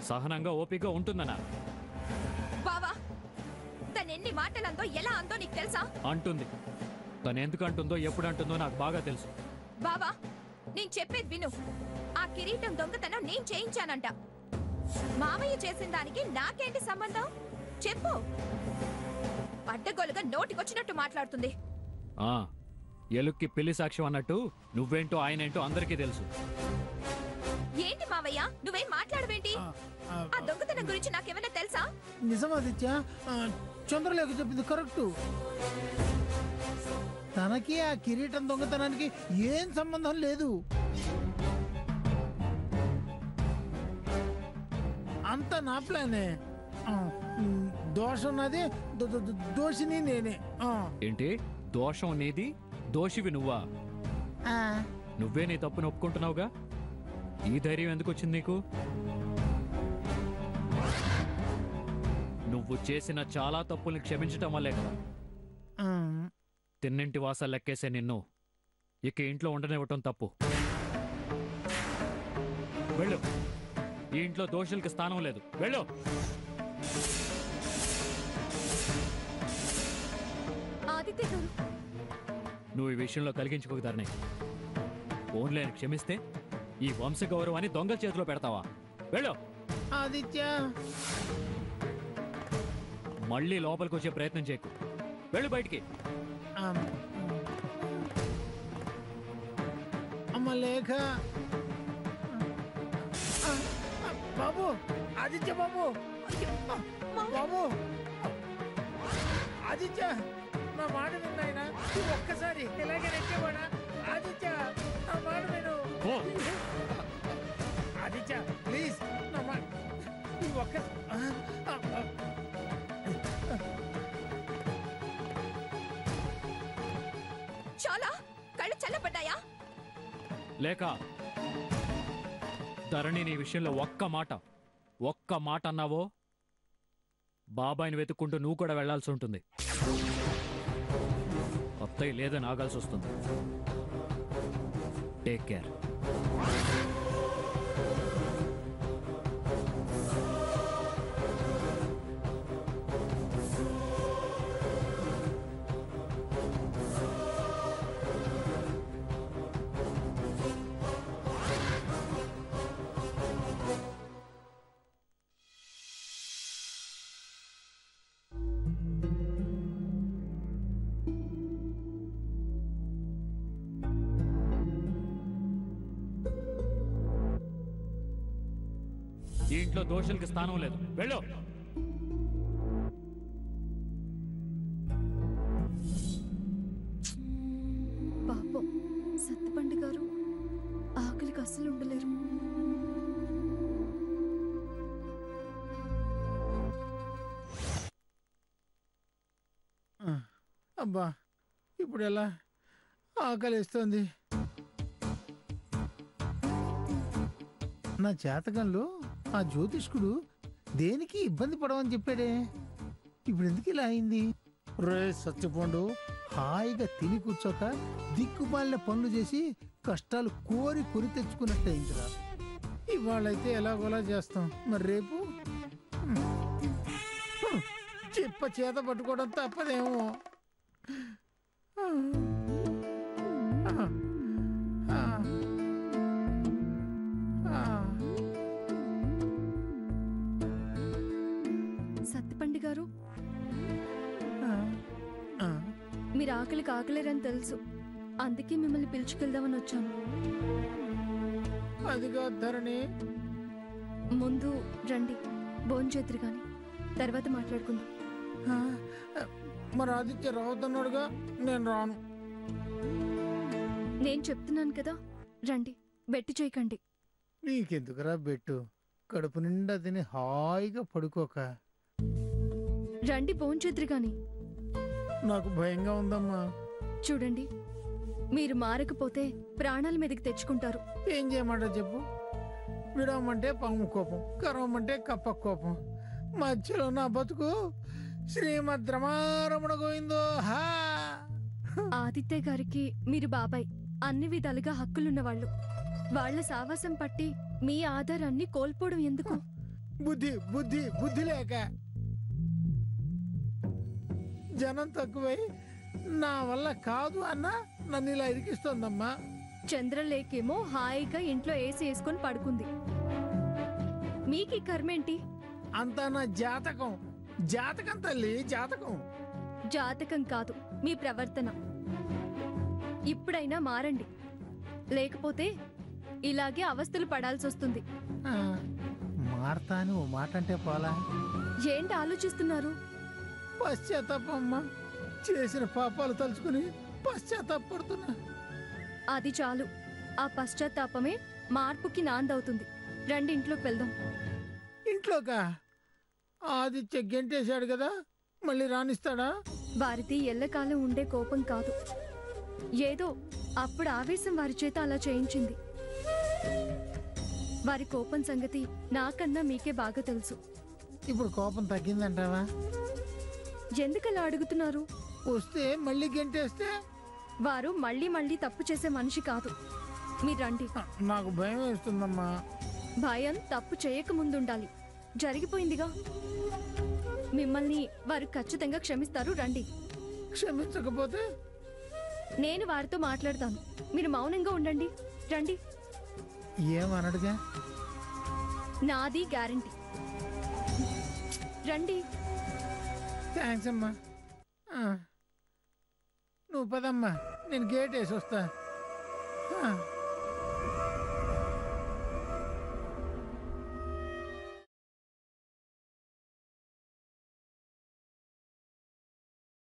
సహనంగా ఓపికగా ఉంటుందనా? బావా, తనెన్ని మాటలందో ఎలా అందో నీకు తెలుసా? అంటుంది. తను ఎందుకు అంటుందో ఎప్పుడు అంటుందో నాకు బాగా తెలుసు. బావా, నేను చెప్పేది విను. ఆ కిరీటం దొంగతనం నేను చేయించానంట. మావయ్య చేసిన దానికి నాకేంటి సంబంధం చెప్పు. అడ్డగోలుగా నోటికొచ్చినట్టు మాట్లాడుతుంది. ఎలుక్కి పెళ్లి సాక్ష్యం అన్నట్టు నువ్వేంటో ఆయనేంటో అందరికీ తెలుసు. ఏంటి మావయ్య, నువ్వేం మాట్లాడవేంటి? ఆ దొంగతనం గురించి నాకేమైనా తెలుసా? నిజం ఆదిత్య, చంద్రలేఖ చెప్పింది కరెక్టు. తనకి ఆ కిరీటం దొంగతనానికి ఏం సంబంధం లేదు. అంత నా ప్లానే. దోషం నాది, దోషిని నేనే. ఏంటి దోషం నీది, దోషివి నువ్వా? నువ్వే నీ తప్పును ఒప్పుకుంటున్నావుగా. ఈ ధైర్యం ఎందుకు వచ్చింది నీకు? నువ్వు చేసిన చాలా తప్పుల్ని క్షమించటం వల్లే కదా తిన్నింటి వాసాలు లెక్కేసే నిన్ను ఇక ఇంట్లో ఉండనివ్వటం తప్పు. వెళ్ళు, ఈ ఇంట్లో దోషులకి స్థానం లేదు. వెళ్ళు. ఆదిత్య గారు, నువ్వు ఈ విషయంలో కలిగించుకోగదారని ఓన్లీ ఆయన క్షమిస్తే ఈ వంశ గౌరవాన్ని దొంగల చేతిలో పెడతావా? వెళ్ళు. ఆదిత్య, మళ్ళీ లోపలికి వచ్చే ప్రయత్నం చేయకు. వెళ్ళు బయటికి. అమ్మ లేఖ. బాబు, ఆదిత్య బాబు, బాబు, ఆదిత్య నా మాట విన్నాయన. ఒక్కసారి ఇలాగే నెక్కేవాడా? ఆదిత్య నా మాట విను. ఆదిత్య ప్లీజ్ నా మాట ఒక్క. చాలా కళ్ళు చల్లబడ్డాయా? లేక ధరణి నీ విషయంలో ఒక్క మాట అన్నావో బాబాయిని వెతుక్కుంటూ నువ్వు కూడా వెళ్లాల్సి ఉంటుంది. అత్తయ్య లేదని ఆగాల్సి వస్తుంది. Take care. ఈ ఇంట్లో దోషులకి స్థానం లేదు. వెళ్ళు. పాపం సత్తిపండు గారు ఆకలికి అస్సలు ఉండలేరు. అబ్బా, ఇప్పుడు ఎలా ఆకలిస్తుంది. నా జాతకంలో ఆ జ్యోతిష్కుడు దేనికి ఇబ్బంది పడవని చెప్పాడే. ఇప్పుడు ఎందుకు ఇలా అయింది? రే సత్యపండు, హాయిగా తిని కూర్చోక దిక్కుమాలిన పనులు చేసి కష్టాలు కోరి కొరి తెచ్చుకున్నట్టయిందిరా. ఇవాళైతే ఎలాగోలా చేస్తాం, మరి రేపు చిప్ప చేత పట్టుకోవడం తప్పదేమో. సత్తిపండు గారు, మీరు ఆకలికి ఆకలేరని తెలుసు, అందుకే మిమ్మల్ని పిలుచుకెళ్దామని వచ్చాను. అదిగా ధరణి, ముందు రండి, భోంచేతురు గాని తర్వాత మాట్లాడుకుందాం. మరి ఆదిత్య రావద్దన్నాడుగా, నేను రాను. నేను చెప్తున్నాను కదా, రండి, బెట్టు చేయకండి. నీకెందుకురా బెట్టు? కడుపు నిండా తిని హాయిగా పడుకోక. రండి, భోంచేతురు గాని. నాకు భయంగా ఉందమ్మా. చూడండి, మీరు మారకపోతే ప్రాణాల మీదకి తెచ్చుకుంటారు. ఏం చేయమంటావు చెప్పు? విడవమంటే పాము కోపం, కరవమంటే కప్ప కోపం. మధ్యలో నా బతుకు శ్రీమద్ రమారమణ గోవిందో. హా, ఆదిత్య గారికి మీరు బాబాయ్, అన్ని విధాలుగా హక్కులున్నవాళ్ళు. వాళ్ల సావాసం పట్టి మీ ఆధారాన్ని కోల్పోవడం ఎందుకు? బుద్ధి బుద్ధి బుద్ధి లేక జనం తక్కువై నా వల్ల కాదు అన్న నన్ను ఇలా ఇరికిస్తోందమ్మా. చంద్రలేఖేమో హాయిగా ఇంట్లో ఏసీ వేసుకొని పడుకుంది. మీకు ఈ కర్మేంటి? అంతా నా జాతకం. జాతకం తల్లి, జాతకం. జాతకం కాదు, మీ ప్రవర్తన. ఇప్పుడైనా మారండి, లేకపోతే ఇలాగే అవస్థలు పడాల్సి వస్తుంది. ఆ, మారతా అని ఓ మాట అంటే పోలా. ఏంటి ఆలోచిస్తున్నారు? పశ్చాత్తాపమ్మా, చేసిన పాపాలు తలుచుకుని పశ్చాత్తాపడుతున్నా. అది చాలు. ఆ పశ్చాత్తాపమే మార్పుకి నాందవుతుంది. రండి ఇంట్లోకి వెళ్దాం. ఇంట్లోకా? ఆదిత్య గెంటేశాడు కదా, మళ్ళీ రానిస్తాడా? వారిది ఎల్లకాలం ఉండే కోపం కాదు, ఏదో అప్పుడు ఆవేశం వారి చేత అలా చేయించింది. వారి కోపం సంగతి నాకన్నా మీకే బాగా తెలుసు. ఇప్పుడు కోపం తగ్గిందంటావా? ఎందుకలా అడుగుతున్నారు? వస్తే మళ్ళీ గెంటేస్తే? వారు మళ్ళీ మళ్ళీ తప్పు చేసే మనిషి కాదు. మీరు రండి. నాకు భయం వేస్తుందమ్మా. భయం తప్పు చేయకముందుండాలి. జరిగిపోయిందిగా. మిమ్మల్ని వారు ఖచ్చితంగా క్షమిస్తారు. రండి. క్షమించకపోతే? నేను వారితో మాట్లాడతాను, మీరు మౌనంగా ఉండండి. రండి. ఏమనడుగా? నాది గ్యారంటీ. రండి. థ్యాంక్స్ అమ్మా. నువ్వు పదమ్మా, నేను గేట్ వేసి వస్తా.